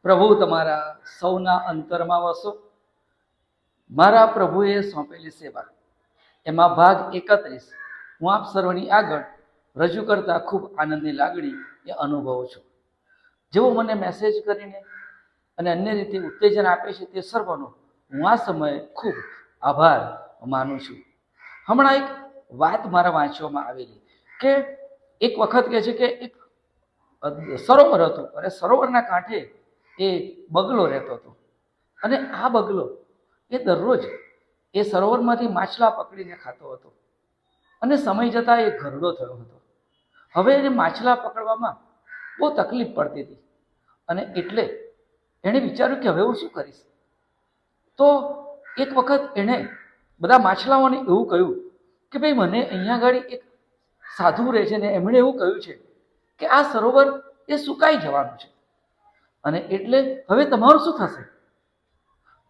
પ્રભુ તમારા સૌના અંતરમાં વસો. મારા પ્રભુએ સોંપેલી સેવા એમાં ભાગ 31 હું આપ સર્વની આગળ રજૂ કરતા ખૂબ આનંદની લાગણી એ અનુભવું છું. જેઓ મને મેસેજ કરીને અને અન્ય રીતે ઉત્તેજન આપે છે તે સર્વનો હું આ સમયે ખૂબ આભાર માનું છું. હમણાં એક વાત મારા વાંચવામાં આવેલી કે એક વખત કહે છે કે એક સરોવર હતું અને સરોવરના કાંઠે એ બગલો રહેતો હતો અને આ બગલો એ દરરોજ એ સરોવરમાંથી માછલા પકડીને ખાતો હતો અને સમય જતાં એ ઘરડો થયો હતો. હવે એને માછલા પકડવામાં બહુ તકલીફ પડતી હતી અને એટલે એણે વિચાર્યું કે હવે હું શું કરીશ. તો એક વખત એણે બધા માછલાઓને એવું કહ્યું કે ભાઈ મને અહીંયા આગળ એક સાધુ રહે છે ને એમણે એવું કહ્યું છે કે આ સરોવર એ સુકાઈ જવાનું છે અને એટલે હવે તમારું શું થશે.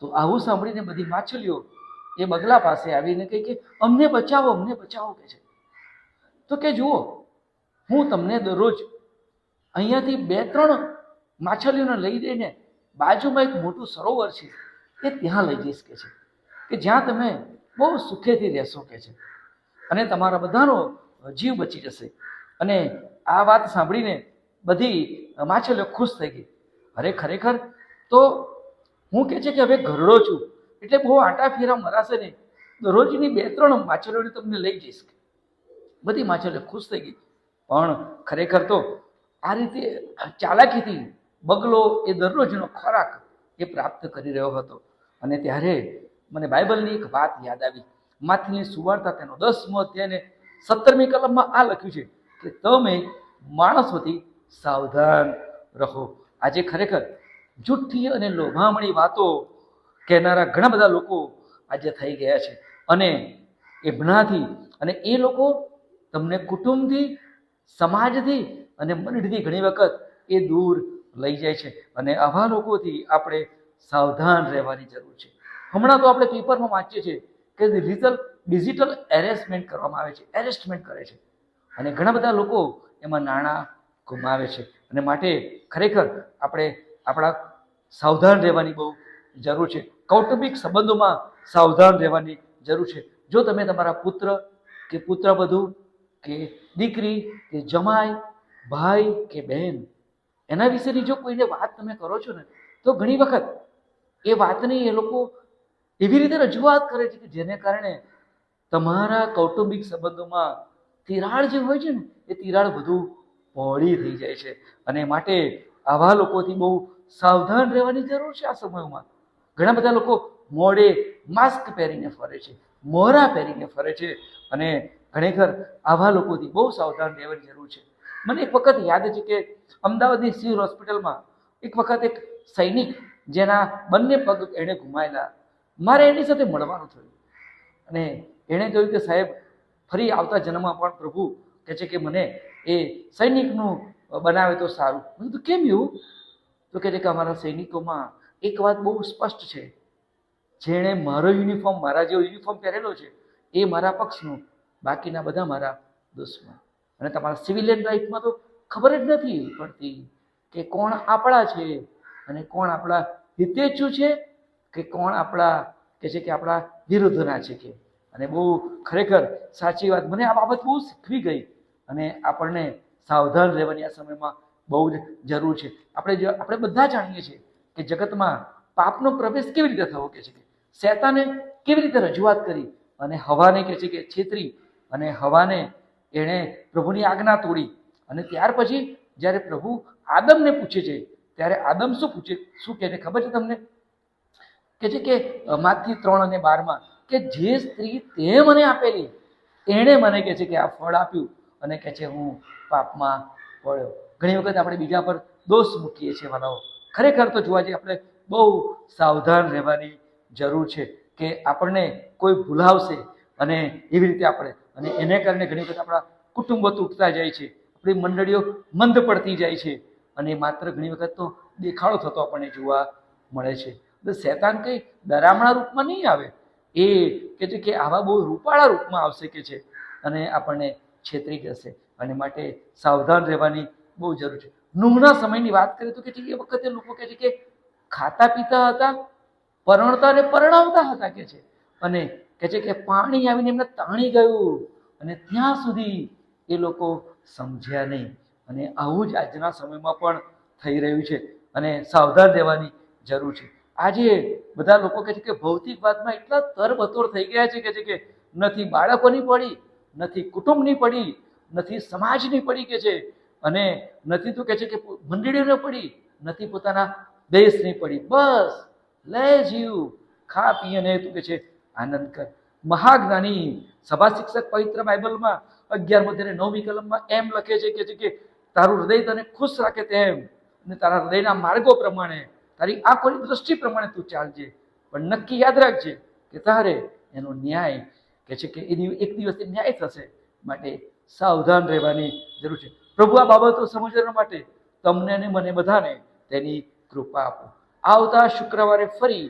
તો આવું સાંભળીને બધી માછલીઓ એ બગલા પાસે આવીને કહે કે અમને બચાવો, અમને બચાવો કે છે. તો કે જુઓ, હું તમને દરરોજ અહીંયાથી 2-3 માછલીઓને લઈ જઈને બાજુમાં એક મોટું સરોવર છે એ ત્યાં લઈ જઈશ કે છે કે જ્યાં તમે બહુ સુખેથી રહેશો કે છે અને તમારા બધાનો જીવ બચી જશે. અને આ વાત સાંભળીને બધી માછલીઓ ખુશ થઈ ગઈ. અરે ખરેખર તો હું કહે છે કે હવે ઘરડો છું એટલે બહુ આંટા ફેરા મરાશે નહીં, દરરોજની 2-3 માછલીઓને તમને લઈ જઈશ. બધી માછલીઓ ખુશ થઈ ગઈ. પણ ખરેખર તો આ રીતે ચાલાકીથી બગલો એ દરરોજનો ખોરાક એ પ્રાપ્ત કરી રહ્યો હતો. અને ત્યારે મને બાઇબલની એક વાત યાદ આવી. માથીની સુવાર્તા તેનો 10મો અધ્યાય 17મી કલમમાં આ લખ્યું છે કે તમે માણસોથી સાવધાન રહો. આજે ખરેખર જુઠ્ઠી અને લોભામણી વાતો કહેનારા ઘણા બધા લોકો આજે થઈ ગયા છે અને એમનાથી અને એ લોકો તમને કુટુંબથી, સમાજથી અને મંડળીથી ઘણી વખત એ દૂર લઈ જાય છે અને આવા લોકોથી આપણે સાવધાન રહેવાની જરૂર છે. હમણાં તો આપણે પેપરમાં વાંચીએ છીએ કે ડિજિટલ એરેસ્ટમેન્ટ કરવામાં આવે છે, એરેસ્ટમેન્ટ કરે છે અને ઘણા બધા લોકો એમાં નાણાં ગુમાવે છે. અને માટે ખરેખર આપણે આપણા સાવધાન રહેવાની બહુ જરૂર છે. કૌટુંબિક સંબંધોમાં સાવધાન રહેવાની જરૂર છે. જો તમે તમારા પુત્ર કે પુત્રવધુ કે દીકરી કે જમાઈ, ભાઈ કે બહેન એના વિશેની જો કોઈને વાત તમે કરો છો ને તો ઘણી વખત એ વાતની એ લોકો એવી રીતે રજૂઆત કરે છે કે જેને કારણે તમારા કૌટુંબિક સંબંધોમાં તિરાડ જે હોય છે ને એ તિરાડ વધુ પહોળી થઈ જાય છે. અને માટે આવા લોકોથી બહુ સાવધાન રહેવાની જરૂર છે. આ સમયમાં ઘણા બધા લોકો મોઢે માસ્ક પહેરીને ફરે છે, મોહરા પહેરીને ફરે છે અને ખરેખર આવા લોકોથી બહુ સાવધાન રહેવાની જરૂર છે. મને એક વખત યાદ છે કે અમદાવાદની સિવિલ હોસ્પિટલમાં એક વખત એક સૈનિક જેના બંને પગ એણે ગુમાયેલા, મારે એની સાથે મળવાનું થયું અને એણે કહ્યું કે સાહેબ ફરી આવતા જન્મમાં પણ પ્રભુ કહે છે કે મને એ સૈનિકનું બનાવે તો સારું. મેં કીધું કેમ એવું? તો કહે છે કે અમારા સૈનિકોમાં એક વાત બહુ સ્પષ્ટ છે, જેણે મારો યુનિફોર્મ, મારા જેવો યુનિફોર્મ પહેરેલો છે એ મારા પક્ષનું, બાકીના બધા મારા દુશ્મન. અને તમારા સિવિલિયન લાઈફમાં તો ખબર જ નથી પડતી કે કોણ આપણા છે અને કોણ આપણા હિતેચ્છુ છે કે કોણ આપણા કે છે કે આપણા વિરુદ્ધના છે કે. અને બહુ ખરેખર સાચી વાત, મને આ બાબત બહુ શીખવી ગઈ અને આપણને સાવધાન રહેવાની આ સમયમાં બહુ જ જરૂર છે. આપણે બધા જાણીએ છીએ કે જગતમાં પાપનો પ્રવેશ કેવી રીતે થવો કે છે કે શૈતાને કેવી રીતે રજૂઆત કરી અને હવાને કે છે કે છેતરી અને હવાને એણે પ્રભુની આજ્ઞા તોડી. અને ત્યાર પછી જ્યારે પ્રભુ આદમને પૂછે છે ત્યારે આદમ શું કહે છે ખબર છે તમને? કે છે કે માથી 3 અને 12માં કે જે સ્ત્રી તે મને આપેલી એણે મને કહે છે કે આ ફળ આપ્યું અને કહે છે હું પાપમાં પડ્યો. ઘણી વખત આપણે બીજા પર દોષ મૂકીએ છીએ વાલાઓ. ખરેખર તો જોવા જઈએ આપણે બહુ સાવધાન રહેવાની જરૂર છે કે આપણને કોઈ ભૂલાવશે અને એવી રીતે આપણે અને એને કારણે ઘણી વખત આપણા કુટુંબો તૂટતા જાય છે, આપણી મંડળીઓ મંદ પડતી જાય છે અને માત્ર ઘણી વખત તો દેખાડો થતો આપણને જોવા મળે છે. તો શૈતાન કંઈ ડરામણા રૂપમાં નહીં આવે, એ કે છે કે આવા બહુ રૂપાળા રૂપમાં આવશે કે છે અને આપણને છેતરી જશે. અને માટે સાવધાન રહેવાની બહુ જરૂર છે. નૂહના સમયની વાત કરીએ તો કે છે કે એ વખતે લોકો કહે છે કે ખાતા પીતા હતા, પરણતા અને પરણાવતા હતા કે છે, અને કહે છે કે પાણી આવીને એમને તાણી ગયું અને ત્યાં સુધી એ લોકો સમજ્યા નહીં. અને આવું જ આજના સમયમાં પણ થઈ રહ્યું છે અને સાવધાન રહેવાની જરૂર છે. આજે બધા લોકો કહે છે કે ભૌતિક વાતમાં એટલા તરબતોડ થઈ ગયા છે કે નથી બાળકોની પડી, નથી કુટુંબની પડી, નથી સમાજની પડી કે છે, અને નથી તો કહે છે કે મંડળીઓને પડી, નથી પોતાના દેશની પડી. બસ લે જીવ, ખા પી અને તું કે છે આનંદ કર. મહાજ્ઞાની સભા શિક્ષક પવિત્ર બાઇબલમાં 11 કલમમાં એમ લખે છે કે તારું હૃદય તને ખુશ રાખે તેમ, અને તારા હૃદયના માર્ગો પ્રમાણે, તારી આંખોની દ્રષ્ટિ પ્રમાણે તું ચાલજે. પણ નક્કી યાદ રાખજે કે તારે એનો ન્યાય કે છે કે એક દિવસ ન્યાય થશે, માટે સાવધાન રહેવાની જરૂર છે. પ્રભુ આ બાબતો સમજવા માટે તમને અને મને બધાને તેની કૃપા આપો. આવતા શુક્રવારે ફરી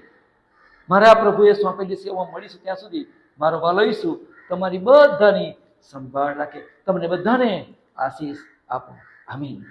મારા પ્રભુએ સોંપેલી સેવામાં મળીશું. ત્યાં સુધી મારો વાલો ઈસુ તમારી બધાની સંભાળ રાખે, તમને બધાને આશીષ આપો. આમીન.